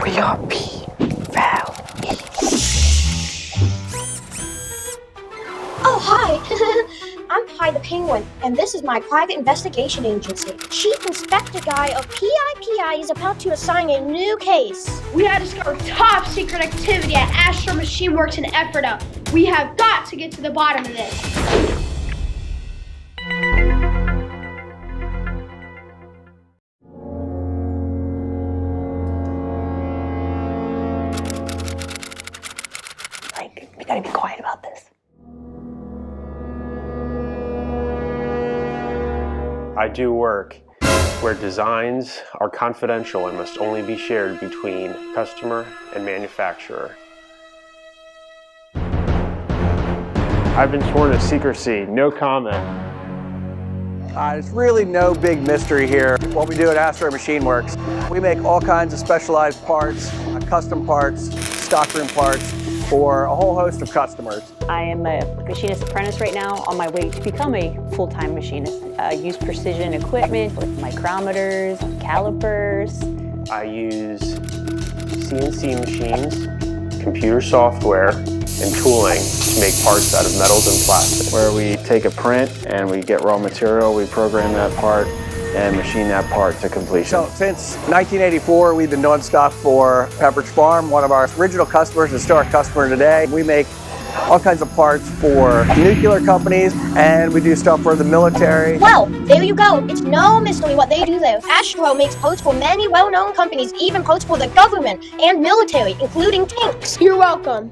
We are P-Valley. Oh, hi. I'm Pi the Penguin, and this is my private investigation agency. Chief Inspector Guy of PIPI is about to assign a new case. We have discovered top secret activity at Astro Machine Works in Ephrata. We have got to get to the bottom of this. We gotta be quiet about this. I do work where designs are confidential and must only be shared between customer and manufacturer. I've been sworn to secrecy, no comment. There's really no big mystery here. What we do at Astro Machine Works, we make all kinds of specialized parts, custom parts, stockroom parts for a whole host of customers. I am a machinist apprentice right now on my way to become a full-time machinist. I use precision equipment with micrometers, calipers. I use CNC machines, computer software, and tooling to make parts out of metals and plastic. Where we take a print and we get raw material, we program that part and machine that part to completion. So since 1984, we've been doing stuff for Pepperidge Farm, one of our original customers and still our customer today. We make all kinds of parts for nuclear companies, and we do stuff for the military. Well, there you go. It's no mystery what they do there. Astro makes parts for many well-known companies, even parts for the government and military, including tanks. You're welcome.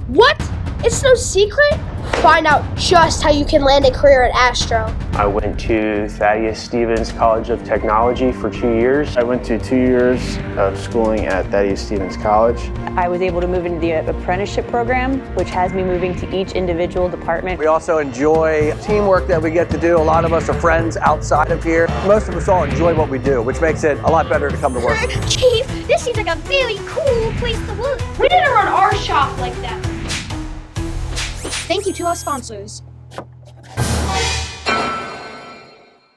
What? It's no secret? Find out just how you can land a career at Astro. I went to Thaddeus Stevens College of Technology for 2 years. I went to 2 years of schooling at Thaddeus Stevens College. I was able to move into the apprenticeship program, which has me moving to each individual department. We also enjoy teamwork that we get to do. A lot of us are friends outside of here. Most of us all enjoy what we do, which makes it a lot better to come to work. Chief, this seems like a very cool place to work. We didn't run our shop like that. Thank you to our sponsors.